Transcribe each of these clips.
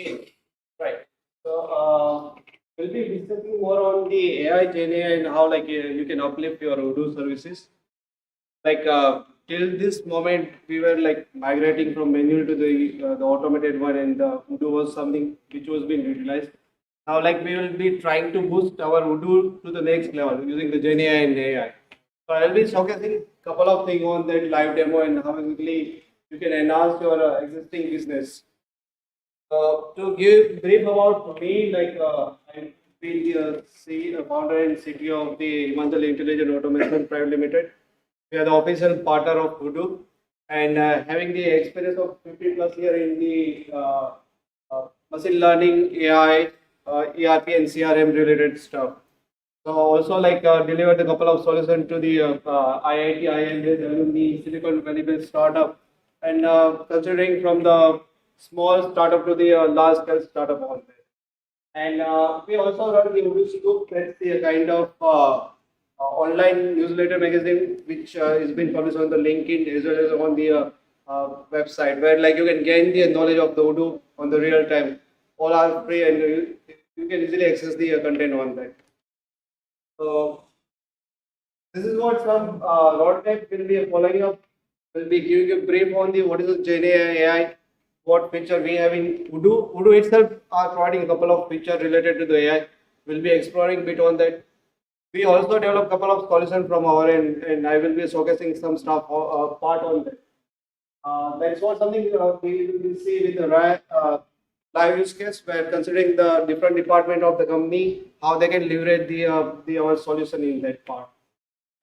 Okay, right. So we'll be discussing more on the AI, GenAI, and how you can uplift your Odoo services. Till this moment, we were like migrating from manual to the automated one, and Odoo was something which was being utilized. Now, like we will be trying to boost our Odoo to the next level using the GenAI and AI. So I'll be showcasing a couple of things on that live demo and how exactly you can enhance your existing business. To give brief about me, I've been the founder and CTO of the Himanjali Intelligent Automation Private Limited. We are the official partner of Odoo, and having the experience of 50 plus year in the machine learning, AI, ERP, and CRM related stuff. So also delivered a couple of solutions to the IIT, IIM, alumni, Silicon Valley based startup, and considering from the small startup to the large scale startup out there. And we also run the Odoo Scoop, that's the kind of online newsletter magazine which is being published on the LinkedIn as well as on the website, where like you can gain the knowledge of the Odoo on the real time. All are free, and you can easily access the content on that. So this is what some roadmap will be following up. Will be giving a brief on the what is the GenAI, what feature we have in Odoo. Odoo itself are providing a couple of features related to the AI. We'll be exploring a bit on that. We also develop a couple of solutions from our end, and I will be showcasing some stuff part on that. That's what something we will see with the live use case, where considering the different department of the company, how they can leverage the our solution in that part.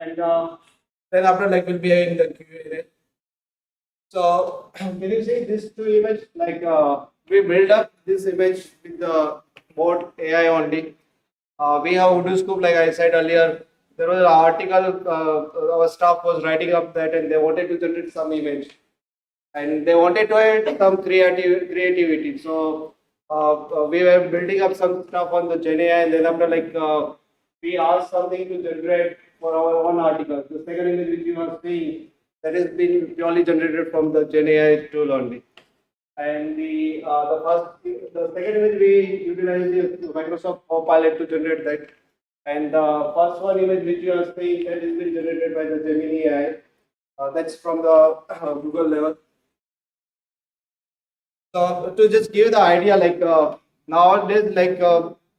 And then after like we'll be in the Q&A. So can you see this two image? We build up this image with the board AI only. We have Odoo Scoop, like I said earlier. There was an article our staff was writing up that, and they wanted to generate some image, and they wanted to add some creativity. So we were building up some stuff on the GenAI, and then after we asked something to generate for our own article. The second image which you are seeing, that has been purely generated from the GenAI tool only. And the second image we utilized the Microsoft Copilot to generate that. And the first one image which you are seeing, that has been generated by the Gemini AI. That's from the Google level. So to just give the idea, nowadays,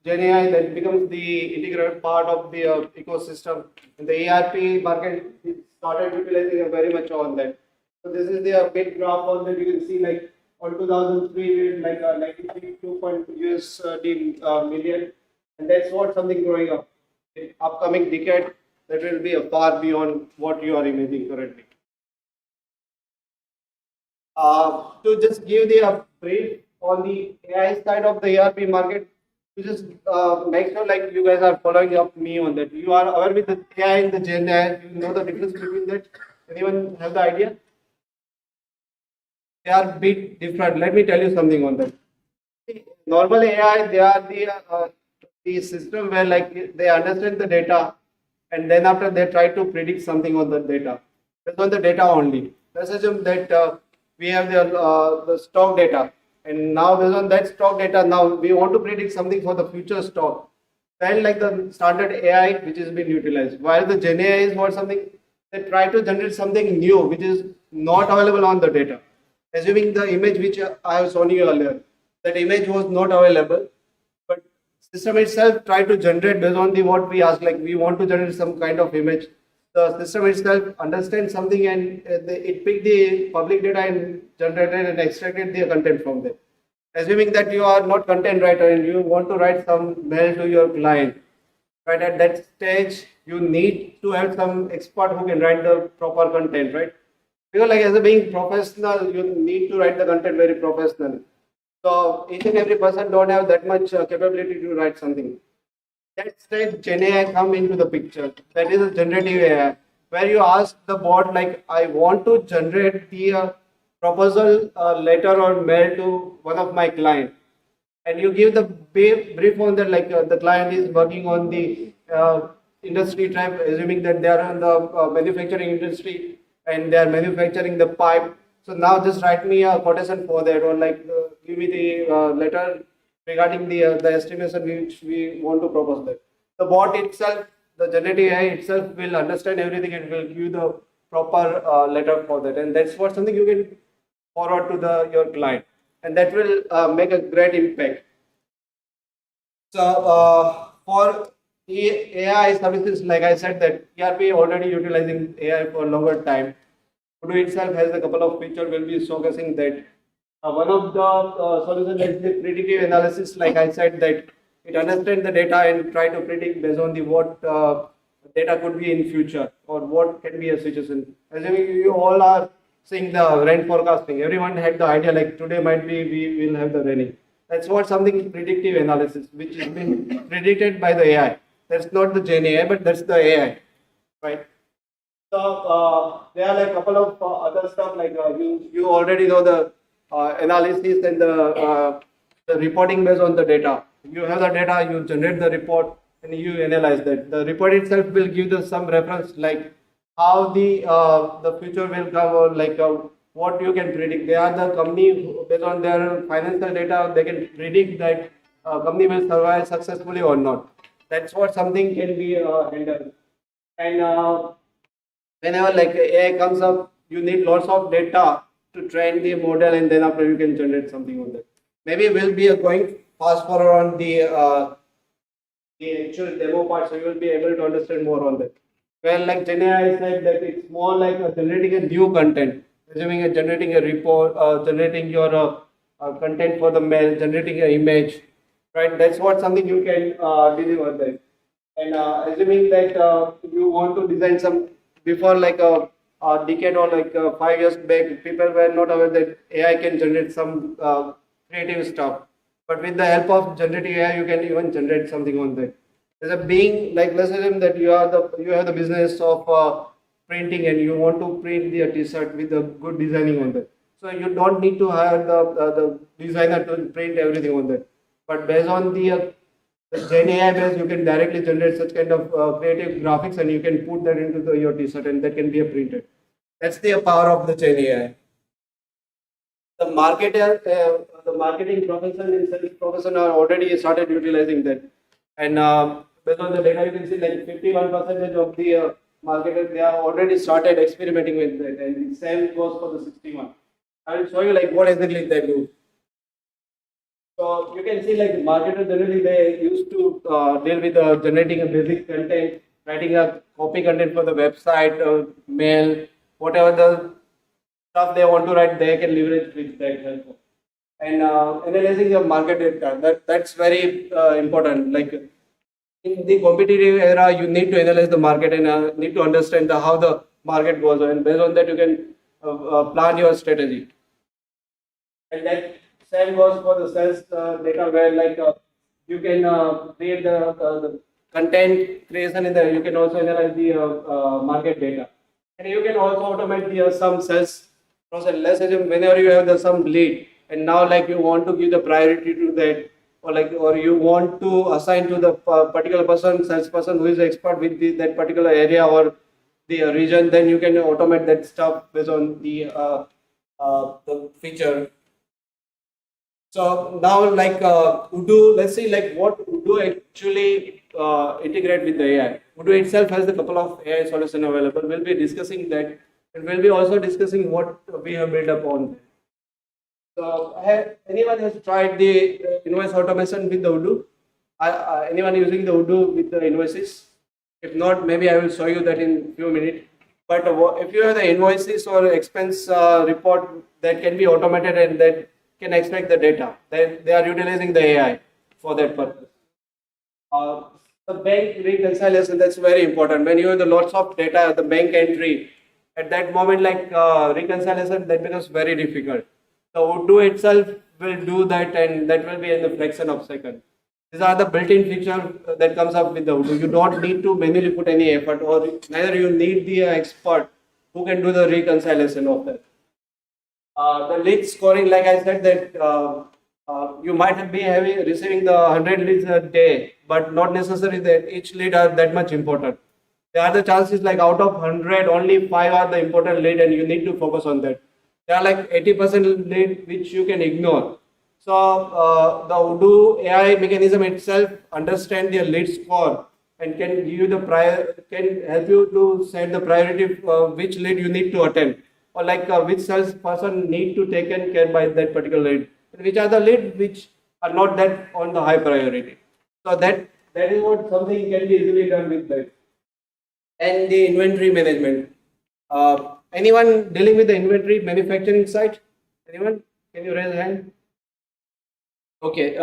Gen AI that becomes the integrated part of the ecosystem. In the ERP market, it started utilizing very much on that. So this is the big graph on that. You can see like on 2003 we had like 92 USD million, and that's what something growing up. In upcoming decade, that will be far beyond what you are imagining currently. To just give the brief on the AI side of the ERP market, to just make sure like you guys are following up me on that. You are aware with the AI and the Gen AI. You know the difference between that. Anyone have the idea? They are a bit different. Let me tell you something on that. Normal AI, they are the system where like they understand the data, and then after they try to predict something on the data. Based on the data only. Let's assume that we have the stock data, and now based on that stock data, now we want to predict something for the future stock. Then like the standard AI which is being utilized, while the Gen AI is what something they try to generate something new which is not available on the data. Assuming the image which I have shown you earlier, that image was not available, but system itself tried to generate based on the what we ask, like we want to generate some kind of image. The system itself understands something, and it picked the public data and generated and extracted the content from there. Assuming that you are not content writer and you want to write some mail to your client, right? At that stage, you need to have some expert who can write the proper content, right? Because like as a being professional, you need to write the content very professional. So each and every person don't have that much capability to write something. That stage Gen AI come into the picture. That is a generative AI, where you ask the bot like, I want to generate the proposal letter or mail to one of my client, and you give the brief on that, like the client is working on the industry type, assuming that they are in the manufacturing industry and they are manufacturing the pipe. So now just write me a quotation for that, or like give me the letter regarding the estimation which we want to propose that. The bot itself, the generative AI itself will understand everything and will give the proper letter for that, and that's what something you can forward to the your client, and that will make a great impact. So for AI services, like I said, that ERP already utilizing AI for a longer time. Odoo itself has a couple of features. We'll be showcasing that. One of the solutions is the predictive analysis. Like I said, that it understands the data and try to predict based on the what data could be in future or what can be a situation. Assuming you all are seeing the rain forecasting, everyone had the idea like today might be we will have the raining. That's what something predictive analysis, which has been predicted by the AI. That's not the Gen AI, but that's the AI, right? So there are like a couple of other stuff like you already know the analysis and the reporting based on the data. You have the data, you generate the report, and you analyze that. The report itself will give the some reference like how the future will come, or like what you can predict. They are the company based on their financial data, they can predict that company will survive successfully or not. That's what something can be handled. And whenever like AI comes up, you need lots of data to train the model, and then after you can generate something on that. Maybe we'll be going fast forward on the actual demo part, so you will be able to understand more on that. Well, like Gen AI said that it's more like generating a new content, assuming generating a report, generating your content for the mail, generating an image, right? That's what something you can deliver there. And assuming that you want to design some before like a decade or like 5 years back, people were not aware that AI can generate some creative stuff. But with the help of generative AI, you can even generate something on that. As a being, like let's assume that you have the business of printing and you want to print the t-shirt with a good designing on that. So you don't need to hire the designer to print everything on that. But based on the Gen AI base, you can directly generate such kind of creative graphics, and you can put that into your t-shirt, and that can be printed. That's the power of the Gen AI. The marketer, the marketing profession and sales profession are already started utilizing that. And based on the data, you can see like 51% of the marketers, they are already started experimenting with that, and same goes for the 61. I will show you like what exactly they do. So you can see like marketers generally they used to deal with generating a basic content, writing a copy content for the website, mail, whatever the stuff they want to write, they can leverage with that help. And analyzing the market data, that's very important. Like in the competitive era, you need to analyze the market and need to understand how the market goes, and based on that you can plan your strategy. And that same goes for the sales data, where like you can create the content creation in there. You can also analyze the market data, and you can also automate the some sales process. Let's assume whenever you have the some lead, and now like you want to give the priority to that, or like or you want to assign to the particular person, salesperson who is expert with that particular area or the region, then you can automate that stuff based on the feature. So now like Odoo, let's see like what Odoo actually integrate with the AI. Odoo itself has a couple of AI solution available. We'll be discussing that, and we'll be also discussing what we have built up on. So anyone has tried the invoice automation with the Odoo? Anyone using the Odoo with the invoices? If not, maybe I will show you that in few minutes. But if you have the invoices or expense report that can be automated and that can extract the data, they are utilizing the AI for that purpose. The bank reconciliation, that's very important. When you have the lots of data, the bank entry, at that moment, like reconciliation, that becomes very difficult. The Odoo itself will do that, and that will be in the fraction of second. These are the built-in feature that comes up with the Odoo. You don't need to manually put any effort, or neither you need the expert who can do the reconciliation of that. The lead scoring, like I said, that you might be receiving the 100 leads a day, but not necessarily that each lead are that much important. There are the chances like out of 100, only 5 are the important lead, and you need to focus on that. There are like 80% lead which you can ignore. So the Odoo AI mechanism itself understand the lead score and can give you the can help you to set the priority which lead you need to attend, or like which salesperson need to taken care by that particular lead, and which are the lead which are not that on the high priority. So that is what something can be easily done with that. And the inventory management. Anyone dealing with the inventory manufacturing side? Anyone? Can you raise a hand? Okay.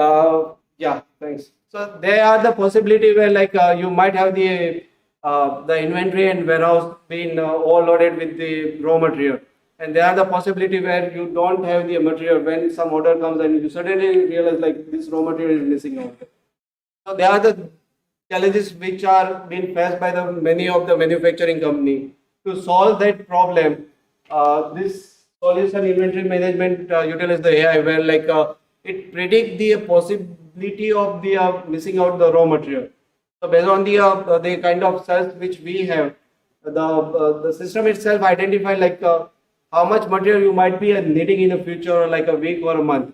Yeah. Thanks. So there are the possibility where like you might have the inventory and warehouse being overloaded with the raw material, and there are the possibility where you don't have the material when some order comes and you suddenly realize like this raw material is missing out. So there are the challenges which are being faced by the many of the manufacturing company. To solve that problem, this solution inventory management utilizes the AI where like it predict the possibility of the missing out the raw material. So based on the kind of cells which we have, the system itself identify like how much material you might be needing in the future, like a week or a month.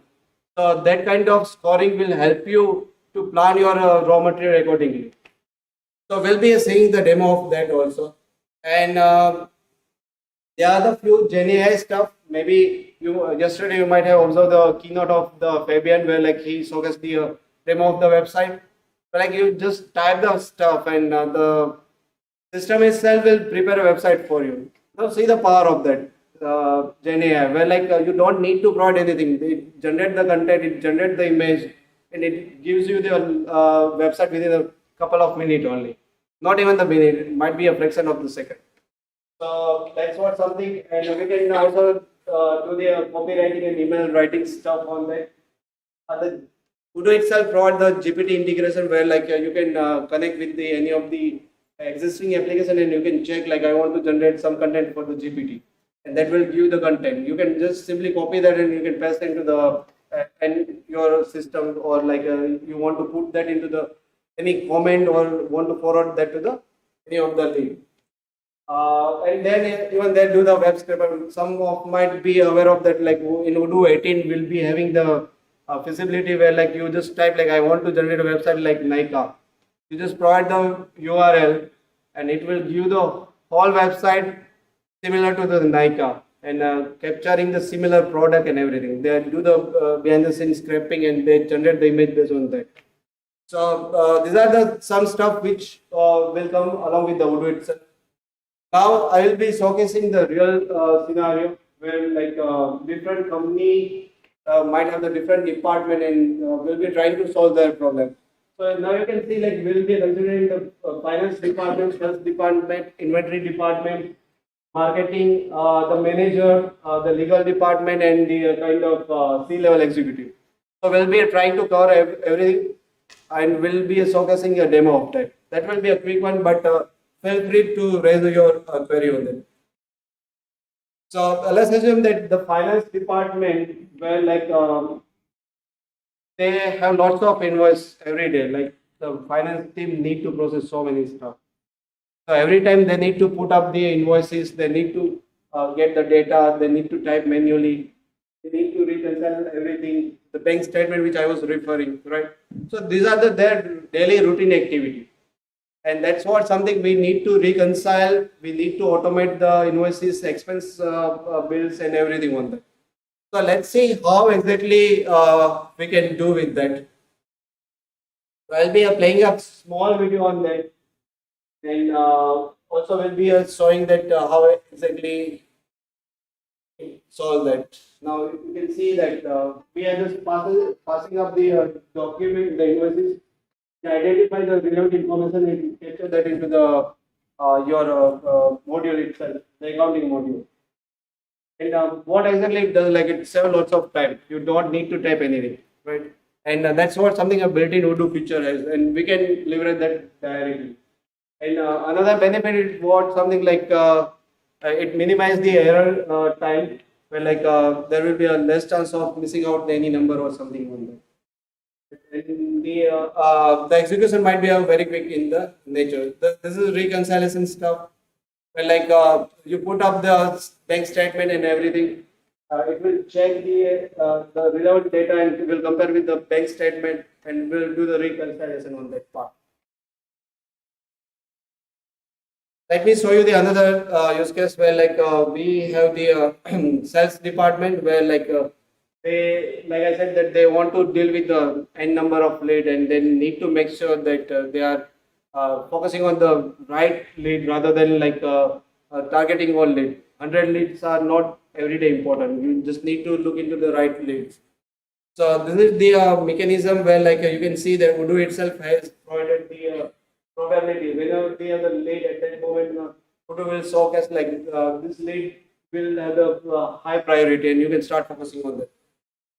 So that kind of scoring will help you to plan your raw material accordingly. So we'll be seeing the demo of that also. And there are the few Gen AI stuff. Maybe you yesterday you might have observed the keynote of the Fabian where like he showcased the demo of the website. But like you just type the stuff and the system itself will prepare a website for you. Now see the power of that Gen AI, where like you don't need to provide anything. It generate the content, it generate the image, and it gives you the website within a couple of minutes only. Not even the minute; it might be a fraction of the second. So that's what something, and we can also do the copywriting and email writing stuff on that. The Odoo itself provide the GPT integration where like you can connect with the any of the existing application and you can check like I want to generate some content for the GPT, and that will give you the content. You can just simply copy that and you can paste into the and your system, or like you want to put that into the any comment or want to forward that to the any of the link. And then even then do the web scraper. Some of might be aware of that, like in Odoo 18 will be having the feasibility where like you just type like I want to generate a website like Nika. You just provide the URL and it will give the whole website similar to the Nika, and capturing the similar product and everything. They do the behind the scenes scraping and they generate the image based on that. So these are the some stuff which will come along with the Odoo itself. Now I will be showcasing the real scenario where like different company might have the different department and will be trying to solve their problem. So now you can see like we'll be considering the finance department, sales department, inventory department, marketing, the manager, the legal department, and the kind of C-level executive. So we'll be trying to cover everything, and we'll be showcasing a demo of that. That will be a quick one, but feel free to raise your query on that. So let's assume that the finance department, where like they have lots of invoice every day. Like the finance team need to process so many stuff. So every time they need to put up the invoices, they need to get the data, they need to type manually, they need to reconcile everything, the bank statement which I was referring, right? So these are their daily routine activity. And that's what something we need to reconcile. We need to automate the invoices, expense bills, and everything on that. So let's see how exactly we can do with that. So I'll be playing a small video on that, and also will be showing that how exactly solve that. Now you can see that we are just passing up the document, the invoices, identify the relevant information and capture that into the your module itself, the accounting module. And what exactly it does, like it saves lots of time. You don't need to type anything, right? And that's what something a built-in Odoo feature has, and we can leverage that directly. And another benefit is what something like it minimize the error time, where like there will be a less chance of missing out any number or something on that. And the execution might be very quick in the nature. This is reconciliation stuff. Well, like you put up the bank statement and everything, it will check the relevant data and it will compare with the bank statement and will do the reconciliation on that part. Let me show you the another use case where we have the sales department where they, like I said, that they want to deal with the n number of lead and they need to make sure that they are focusing on the right lead rather than targeting all lead. 100 leads are not every day important. You just need to look into the right leads. So this is the mechanism where you can see that Odoo itself has provided the probability. Whenever we have the lead at that moment, Odoo will showcase this lead will have a high priority and you can start focusing on that.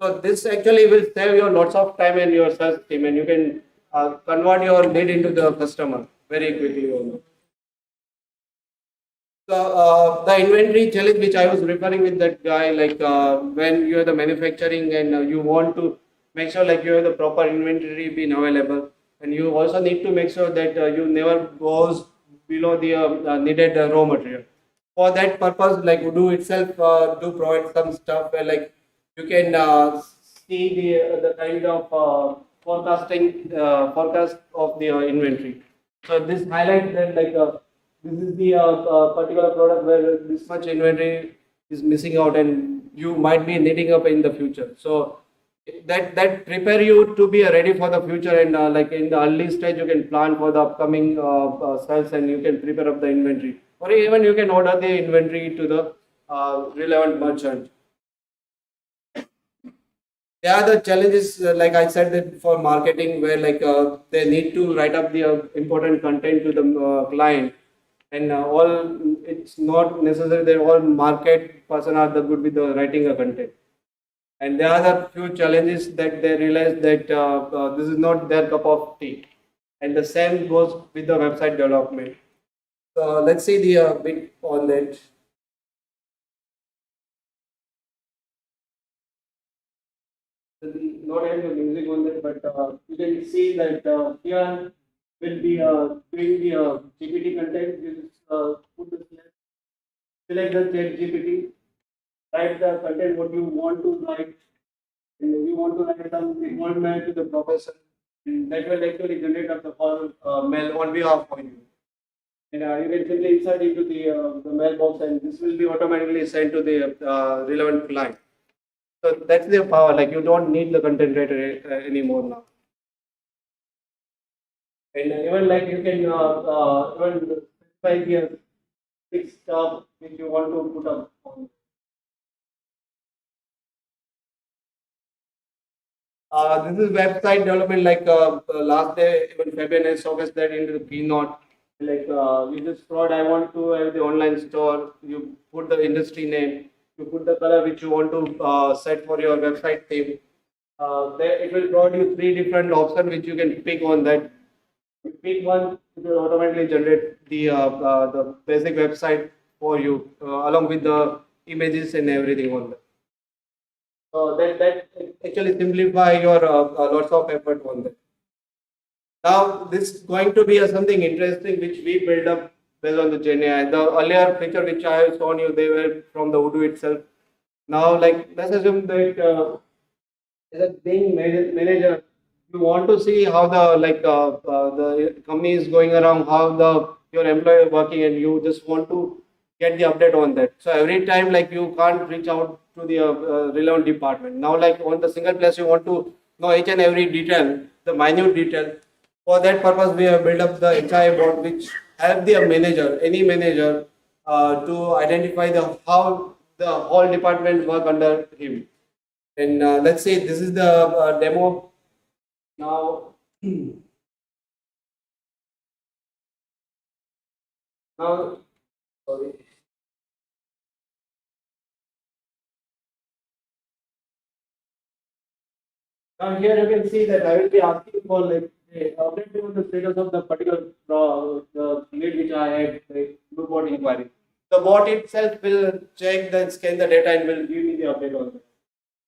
So this actually will save you lots of time and your sales team and you can convert your lead into the customer very quickly. So the inventory challenge which I was referring with that guy, when you are the manufacturing and you want to make sure you have the proper inventory being available, and you also need to make sure that you never goes below the needed raw material. For that purpose, Odoo itself do provide some stuff where you can see the kind of forecast of the inventory. So this highlights that this is the particular product where this much inventory is missing out and you might be needing up in the future. So that prepare you to be ready for the future and in the early stage you can plan for the upcoming sales and you can prepare up the inventory or even you can order the inventory to the relevant merchant. There are the challenges, like I said, that for marketing, where they need to write up the important content to the client, and all it's not necessary that all market person are the good with the writing a content. And there are the few challenges that they realize that this is not their cup of tea, and the same goes with the website development. So let's see the bit on that. Not having the music on that, but you can see that here will be doing the GPT content. You just put the select the chat GPT, write the content what you want to write, and if you want to write some mail to the professor, and that will actually generate up the whole mail on behalf of you. And you can simply insert into the mailbox, and this will be automatically sent to the relevant client. So that's the power. Like you don't need the content writer anymore now. And even you can even specify the fixed stuff which you want to put up on. This is website development. Last day, even Fabian has showcased that into the keynote. You just thought I want to have the online store. You put the industry name. You put the color which you want to set for your website theme. There it will provide you three different options which you can pick on that. You pick one, it will automatically generate the basic website for you along with the images and everything on that. So that actually simplify your lots of effort on that. Now this is going to be something interesting which we build up based on the GenAI. The earlier feature which I have shown you, they were from the Odoo itself. Now, let's assume that as a being manager, you want to see how the company is going around, how the your employee is working, and you just want to get the update on that. So every time, you can't reach out to the relevant department. Now, on the single place, you want to know each and every detail, the minute detail. For that purpose, we have built up the HI bot, which help the manager, any manager, to identify the how the whole department work under him. And let's say this is the demo now. Now, sorry. Now here you can see that I will be asking for a update on the status of the particular the lead which I had, do bot inquiry. The bot itself will check the scan the data and will give me the update on that.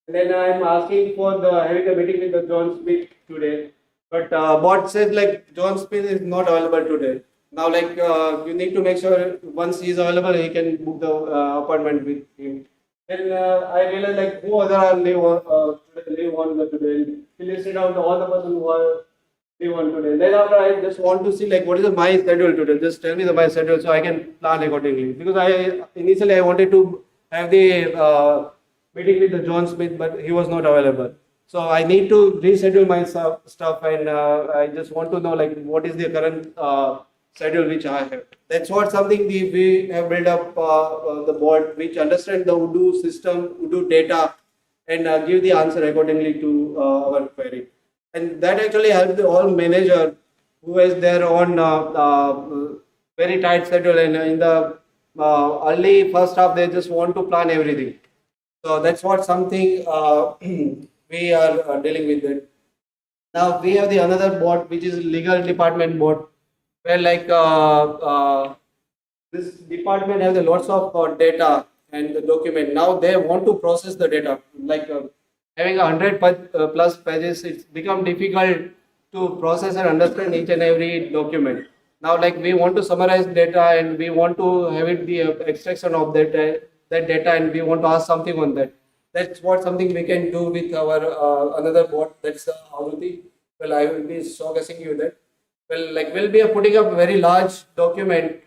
And then I'm asking for the having a meeting with the John Smith today, but bot says John Smith is not available today. Now you need to make sure once he is available, he can book the appointment with him. And I realized like who other are live on today, live on the today. He listed out all the person who are live on today. Then after I just want to see like what is my schedule today. Just tell me my schedule so I can plan accordingly. Because I initially I wanted to have the meeting with the John Smith, but he was not available. So I need to reschedule my stuff, and I just want to know like what is the current schedule which I have. That's what something we have built up the bot which understand the Odoo system, Odoo data, and give the answer accordingly to our query. And that actually helps the all manager who is their own very tight schedule, and in the early first half they just want to plan everything. So that's what something we are dealing with it. Now we have the another bot which is legal department bot, where like this department has a lots of data and the document. Now they want to process the data. Like having 100 plus pages, it's become difficult to process and understand each and every document. Now, like we want to summarize data and we want to have it the extraction of that data, and we want to ask something on that. That's what something we can do with our another bot. That's Aruti. Well, I will be showcasing you that. Well, like we'll be putting up a very large document.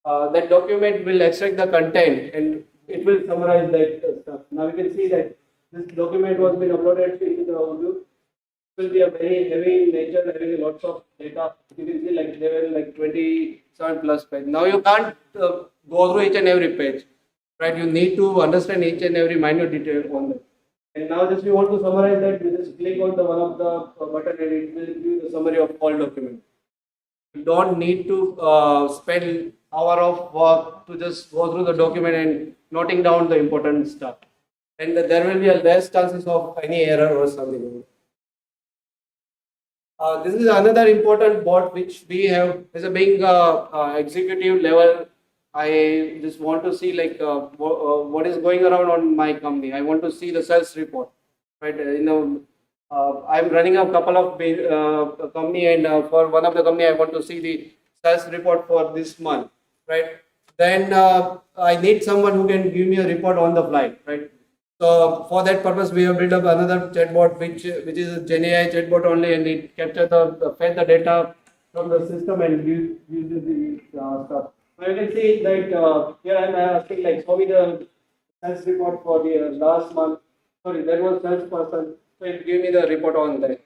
That document will extract the content and it will summarize that stuff. Now you can see that this document was been uploaded into the Odoo. It will be a very heavy in nature, having lots of data. You can see like there were like 27 plus page. Now you can't go through each and every page, right? You need to understand each and every minute detail on that. And now just you want to summarize that, you just click on the one of the button and it will give you the summary of all documents. You don't need to spend hour of work to just go through the document and noting down the important stuff. And there will be a less chances of any error or something. This is another important bot which we have as a being executive level. I just want to see like what is going around on my company. I want to see the sales report, right? I'm running a couple of company, and for one of the company, I want to see the sales report for this month, right? Then I need someone who can give me a report on the fly, right? So for that purpose, we have built up another chatbot, which is a GenAI chatbot only, and it captures fed the data from the system and uses the stuff. Now you can see that here I'm asking like show me the sales report for the last month. Sorry, that was sales person. So it give me the report on that.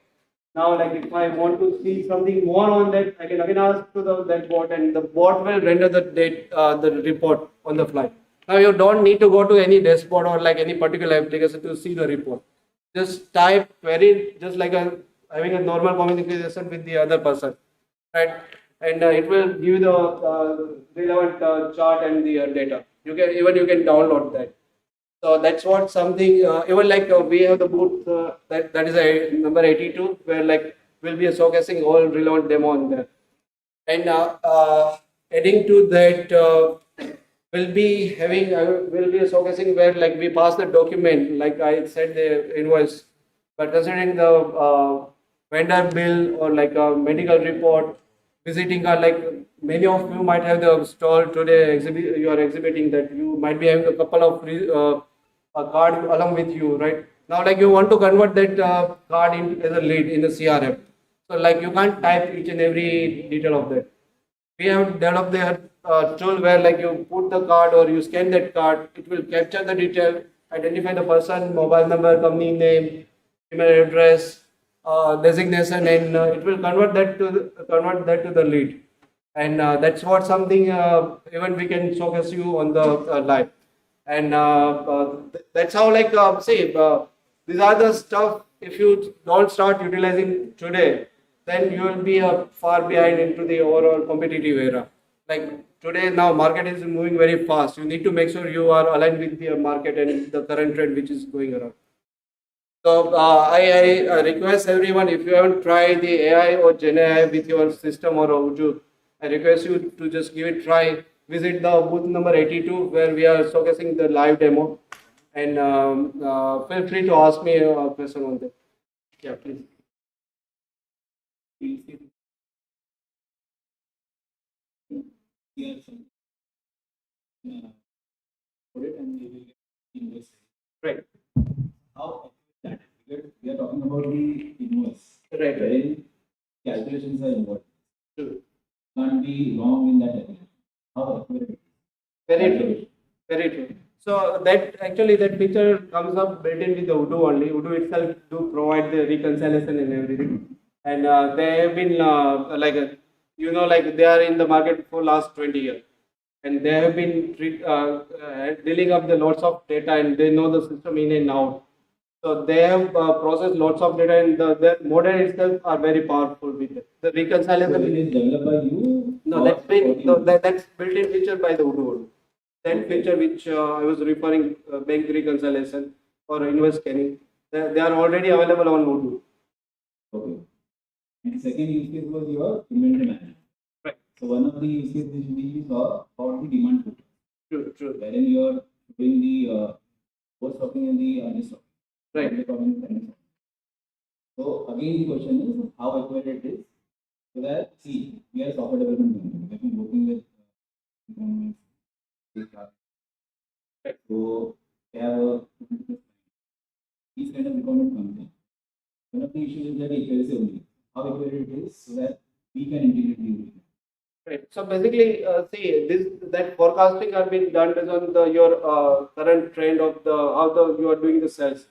Now, like if I want to see something more on that, I can again ask to that bot, and the bot will render the report on the fly. Now you don't need to go to any dashboard or like any particular application to see the report. Just type query, just like having a normal communication with the other person, right? And it will give you the relevant chart and the data. You can download that. So that's what something even like we have the booth that is a number 82 where like we'll be showcasing all relevant demo on there. And adding to that, we'll be having we'll be showcasing where like we pass the document like I said the invoice, but considering the vendor bill or like a medical report, visiting card, like many of you might have the stall today exhibit you are exhibiting that you might be having a couple of a card along with you, right? Now, like you want to convert that card in as a lead in the CRM. So, like you can't type each and every detail of that. We have developed the tool where like you put the card or you scan that card, it will capture the detail, identify the person, mobile number, company name, email address, designation, and it will convert that to the lead. And that's what something even we can showcase you on the live. And that's how like say these are the stuff. If you don't start utilizing today, then you will be far behind into the overall competitive era. Like today now market is moving very fast. You need to make sure you are aligned with the market and the current trend which is going around. So I request everyone, if you haven't tried the AI or Gen AI with your system or Odoo, I request you to just give it a try. Visit the booth number 82 where we are showcasing the live demo, and feel free to ask me a question on that. Yeah, please. invoice. Right. How that? Because we are talking about the invoice. Right. Wherein calculations are involved. True. Can't be wrong in that area. How accurate? Very true. Very true. So that actually that feature comes up built in with the Odoo only. Odoo itself do provide the reconciliation and everything, and they have been like they are in the market for last 20 years, and they have been dealing up the lots of data, and they know the system in and out. So they have processed lots of data, and the model itself are very powerful with it. The So reconciliation. it is developed by you? No, or that's been supporting no, you? that's built-in feature by the Odoo. That Okay. feature which I was referring, bank reconciliation or invoice scanning, they are already available on Odoo. Okay. And the second use case was your inventory management. Right. So one of the use cases which we saw about the demand pool, True, true. wherein you are doing the post-stocking and the restocking. Right. So again, the question is how accurate it is. So that see, we are a software development company. We have been working with governments, state governments. Right. So they have a these kind of requirement comes in. One of the issues is that accuracy only. How accurate it is so that we can integrate the URL. Right. So basically, see this that forecasting have been done based on your current trend of the how the you are doing the sales.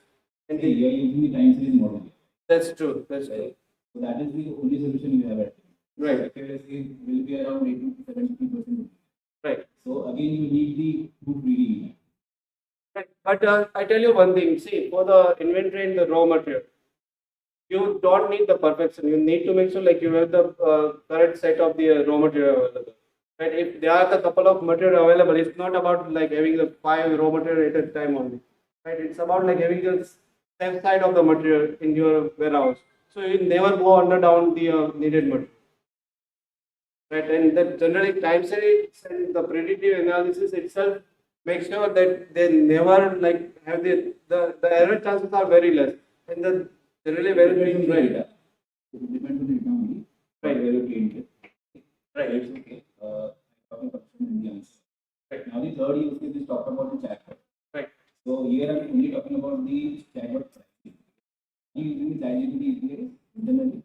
And See, you are using the time series model. that's true. That's true. Right. So that is the only solution you have at hand. Right. So accuracy will be around 80 to 70%. Right. So again, you need the proof reading. Right. But I tell you one thing. See, for the inventory and the raw material, you don't need the perfection. You need to make sure like you have the correct set of the raw material available. Right? If there are the couple of material available, it's not about like having the 5 raw material at a time only. Right? It's about like having the safe side of the material in your warehouse. So you never go under down the needed material. Right? And that generally time series and the predictive analysis itself makes sure that they never like have the error chances are very less. And the generally very Depends on the right. data. It depends on the data only. Right. Where you trained it. Right. It's okay. Talking about the answer. Right. Now the third use case is talk about the chatbot. Right. So here I'm only talking about the chatbot. Are you using the ChatGPT API internally?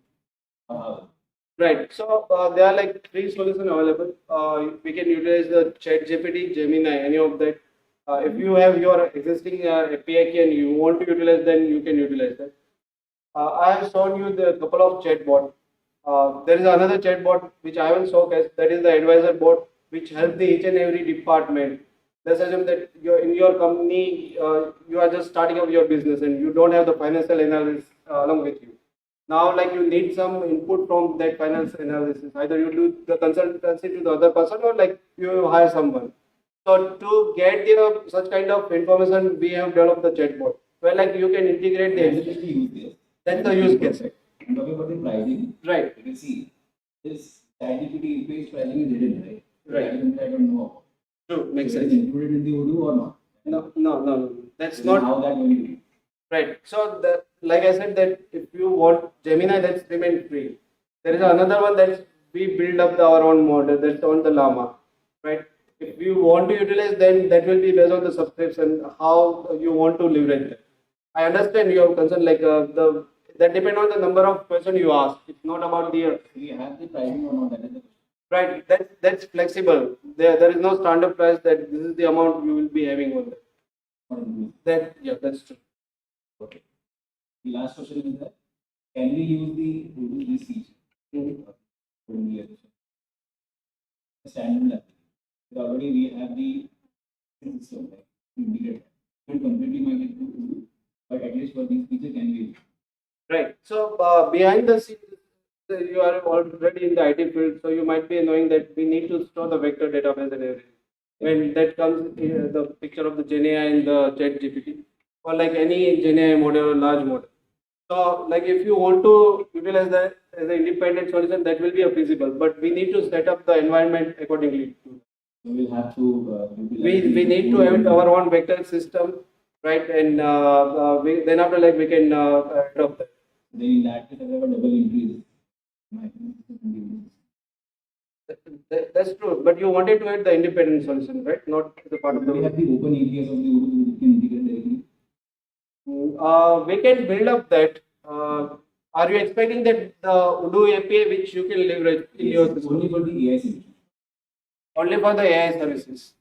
Right. So there are like 3 solutions available. We can utilize the ChatGPT, Gemini, any of that. If you have your existing API key and you want to utilize, then you can utilize that. I have shown you the couple of chatbot. There is another chatbot which I haven't showcased. That is the advisor bot, which helps the each and every department. Let's assume that you're in your company, you are just starting up your business and you don't have the financial analyst along with you. Now, like you need some input from that finance analysis. Either you do the consultancy to the other person or like you hire someone. So to get the such kind of information, we have developed the chatbot where like you can integrate the That's the use case. that's the use case. I'm talking about the pricing. Right. You can see this ChatGPT based pricing is hidden, right? Right. That is something I don't know about. True. Makes So it sense. is included in the Odoo or not? No. That's So not how that going to be? right. So the like I said that if you want Gemini, that's remain free. There is another one that we build up our own model that's on the Llama, right? If you want to utilize, then that will be based on the subscription how you want to leverage that. I understand your concern, like the that depend on the number of questions you ask. It's not about the Do you have the pricing or not? That is the question. right. That's flexible. There is no standard price that this is the amount you will be having on that. What is it? That yeah, that's true. Okay. The last question is that can we use the Odoo this feature? Mhm. Only as a standard level. So already we have the system like integrated. We completely migrate to Odoo, but at least for these features can we use? Right. So behind the scenes, you are already in the IT field, so you might be knowing that we need to store the vector database and everything. When that comes in the picture of the GenAI and the Chat GPT, or like any GenAI model or large model. So, like if you want to utilize that as an independent solution, that will be a feasible. But we need to set up the environment accordingly. So we'll have to We need to have our own vector system, right? And then after like we can adopt that. then in that case, I have a double increase. That's true, but you wanted to add the independent solution, right? Not the part of We the. have the open APIs of the Odoo, we can integrate We can build up that. Are you expecting that the Odoo API which you can leverage in your Yes, system? only for the AI solution. Only for the AI services.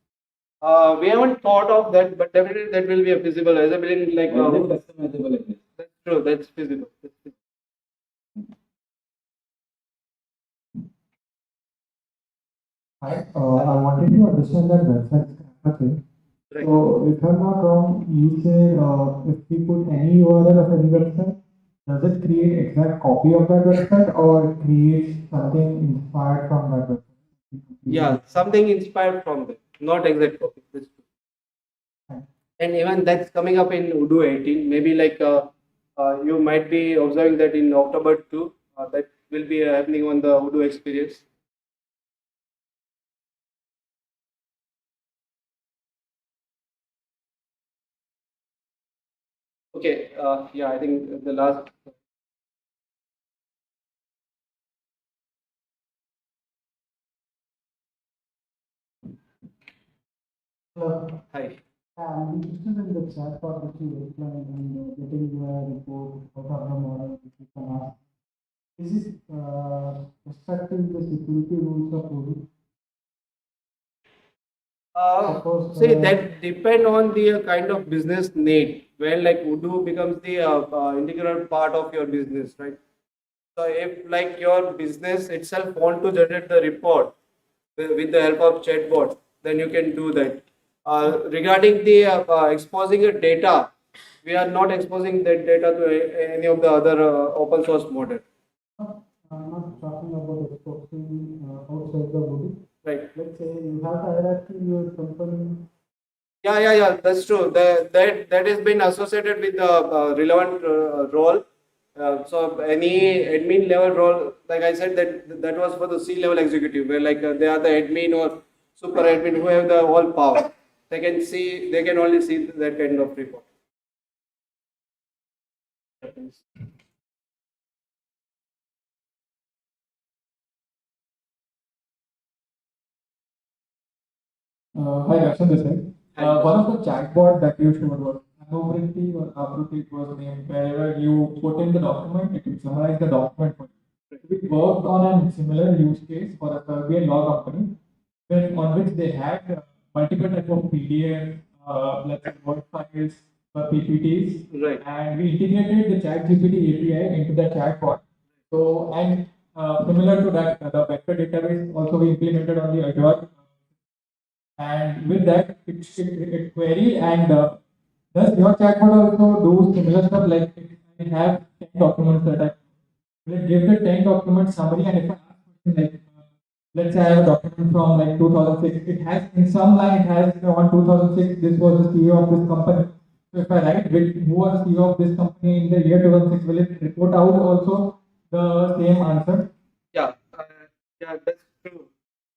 We haven't thought of that, but definitely that will be a feasible. As I believe, like Already customizable like this. that's true. That's feasible. I wanted to understand that website scrapper thing. Right. So, if I'm not wrong, you say if we put any URL of any website, does it create exact copy of that website or it creates something inspired from that website? Yeah, something inspired from that, not exact copy. That's true. And even that's coming up in Odoo 18. Maybe like you might be observing that in October 2, that will be happening on the Odoo experience. Okay, yeah, I think the last. Hi. I'm interested in the chat part that you explained and getting the report out of the model which you can ask. Is it respecting the security rules of Odoo? Suppose See, that depend on the kind of business need. When like Odoo becomes the integral part of your business, right? So if like your business itself want to generate the report with the help of chatbot, then you can do that. Regarding the exposing your data, we are not exposing that data to any of the other open source model. I'm not talking about exporting outside the Odoo. Right. Let's say you have the hierarchy in your company. Yeah. That's true. That has been associated with the relevant role. So any admin level role, like I said, that was for the C level executive, where like they are the admin or super admin who have the all power. They can see. They can only see that kind of report. Hi, Darshan this side. One of the chatbot that you showed was Anubhriti or Abruti it was named, wherever you put in the document, it will summarize the document for you. We worked on a similar use case for a Serbian law company, on which they had multiple type of PDF, let's say Word files, PPTs, Right. and we integrated the ChatGPT API into the chatbot. So, and similar to that, the vector database also we implemented on the Azure, and with that it query and does your chatbot also do similar stuff like I have 10 documents that I will give the 10 document summary, and if I ask question like let's say I have a document from like 2006, it has in some line it has on 2006 this was the CEO of this company. So if I write who was the CEO of this company in the year 2006, will it report out also the same answer? Yeah, yeah, that's true.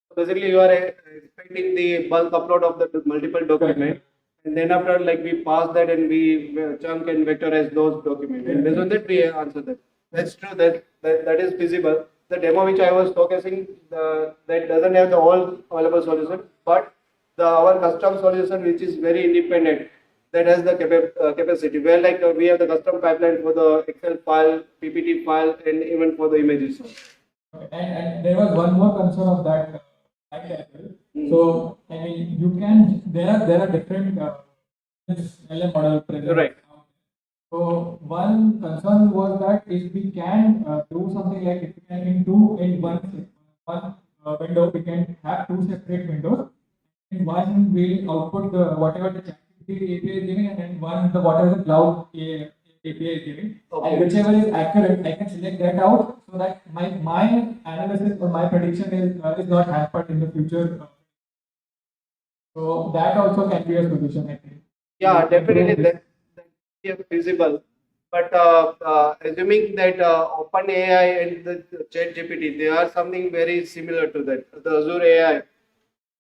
So basically, you are expecting the bulk upload of the multiple document, and then after like we pass that and we chunk and vectorize those documents, and based on that we answer that. That's true. That is feasible. The demo which I was focusing, that doesn't have the all available solution, but the our custom solution which is very independent, that has the capacity. Where like we have the custom pipeline for the Excel file, PPT file, and even for the images. And there was one more concern of that side as well. So I mean, you can there are different LM model present. Right. So one concern was that if we can do something like if we can in one window, we can have two separate windows. In one will output the whatever the ChatGPT API is giving, and then one the whatever the cloud API is giving. Okay. And whichever is accurate, I can select that out so that my analysis or my prediction is not hampered in the future. So that also can be a solution, I think. Yeah, To definitely improve this. that is feasible. But assuming that OpenAI and the ChatGPT, they are something very similar to that, the Azure AI.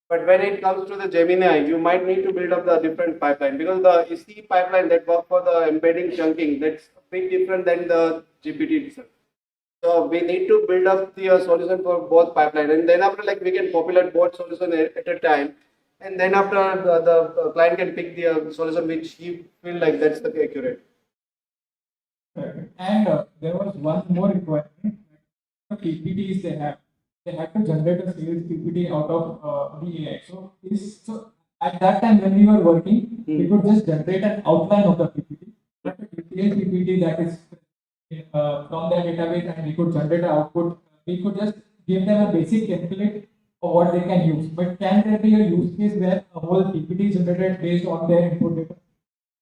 But when it comes to the Gemini, you might need to build up the different pipeline because the EC pipeline that work for the embedding chunking, that's a bit different than the GPT itself. So we need to build up the solution for both pipeline, and then after like we can populate both solution at a time, and then after the client can pick the solution which he feel like that's the accurate. And there was one more requirement. The PPTs they have to generate a sales PPT out of the AI. So at that time when we were working, we could just generate an outline of the PPT, but a detailed PPT that is from the database, and we could generate an output. We could just give them a basic template of what they can use. But can there be a use case where a whole PPT is generated based on their input data?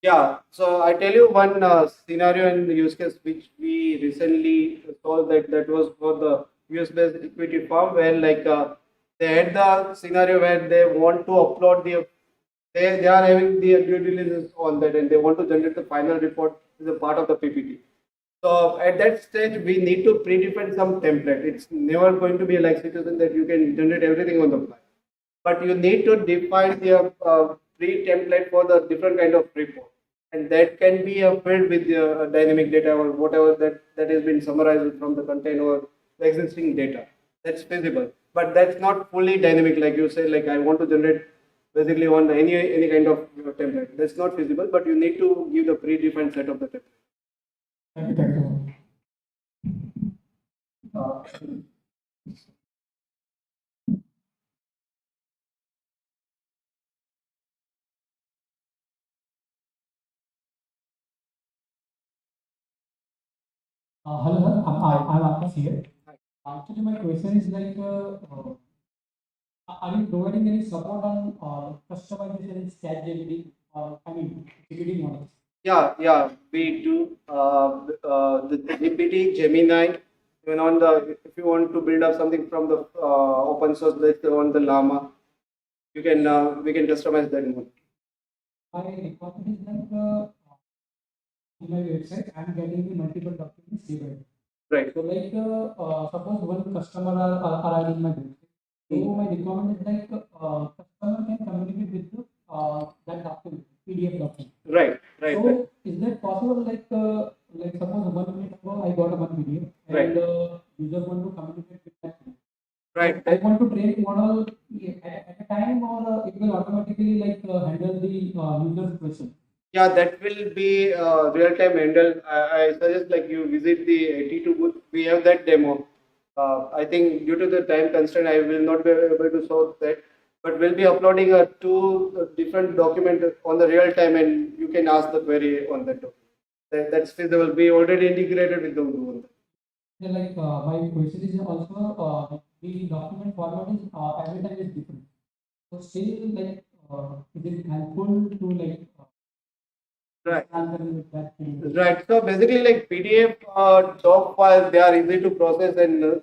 Yeah, so I tell you one scenario and use case which we recently saw that was for the US-based equity firm where they had the scenario where they want to upload they are having the due diligence on that and they want to generate the final report as a part of the PPT. So at that stage, we need to predefine some template. It's never going to be like situation that you can generate everything on the fly, but you need to define the pre-template for the different kind of report, and that can be filled with the dynamic data or whatever that has been summarized from the content or the existing data. That's feasible, but that's not fully dynamic. Like you say, like I want to generate basically on any kind of template. That's not feasible, but you need to give the predefined set of the template. Thank you. Hello, sir. I'm Akash here. Actually, my question is are you providing any support on customization in ChatGPT or GPT models? Yeah, we do. The GPT, Gemini, even on the if you want to build up something from the open source, like on the Llama, you can we can customize that mode. My requirement is in my website, I'm getting the multiple documents saved. Right. So suppose one customer are in my website. So my requirement is customer can communicate with that document, PDF document. Right. Right. So Right. is that possible? Suppose 1 minute ago I got a one video Right. and user want to communicate with that. Right. I want to train model at a time, or it will automatically handle the user's question. Yeah, that will be real-time handle. I suggest like you visit the 82 booth. We have that demo. I think due to the time constraint, I will not be able to show that. But we'll be uploading two different documents on the real time, and you can ask the query on that document. That's feasible. We already integrated with the Odoo on that. Yeah, my question is also the document format is every time is different. So still is it helpful to Right. answer with that thing? Right. So basically, like PDF doc files, they are easy to process in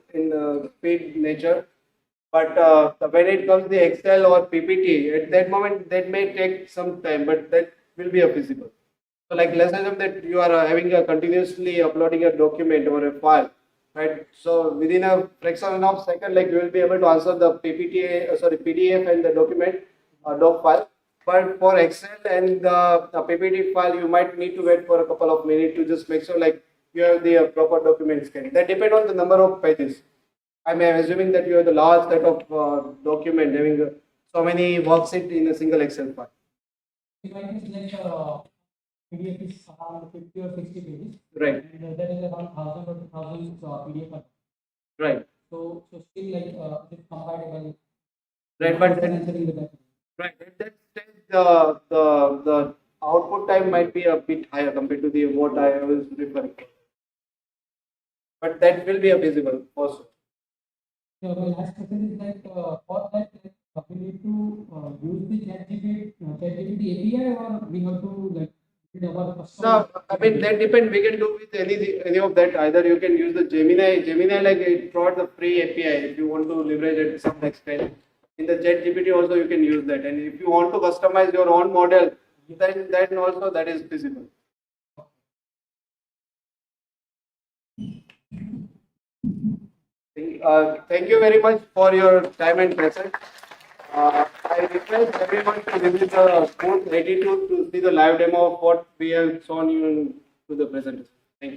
speed nature. But when it comes to Excel or PPT, at that moment that may take some time, but that will be feasible. So like let's assume that you are having a continuously uploading a document or a file, right? So within a fraction of second, like you will be able to answer the PPT, PDF and the document doc file. But for Excel and the PPT file, you might need to wait for a couple of minutes to just make sure like you have the proper document scanned. That depend on the number of pages. I'm assuming that you have the large set of document having so many worksheet in a single Excel file. It might be PDF is around 50 or 60 pages. Right. And that is around 1,000 or 2,000 PDF. Right. So still it is compatible. Right, but Answering the question. right at that stage, the output time might be a bit higher compared to the what I was referring to. But that will be visible also. So my last question is for that we need to use the ChatGPT API, or we have to build our custom. No, I mean that depend. We can do with any of that. Either you can use the Gemini. Gemini like it provides the free API if you want to leverage it to some extent. In the ChatGPT also you can use that. And if you want to customize your own model, then also that is feasible. Thank you very much for your time and presence. I request everyone to visit the booth 82 to see the live demo of what we have shown you to the presentation.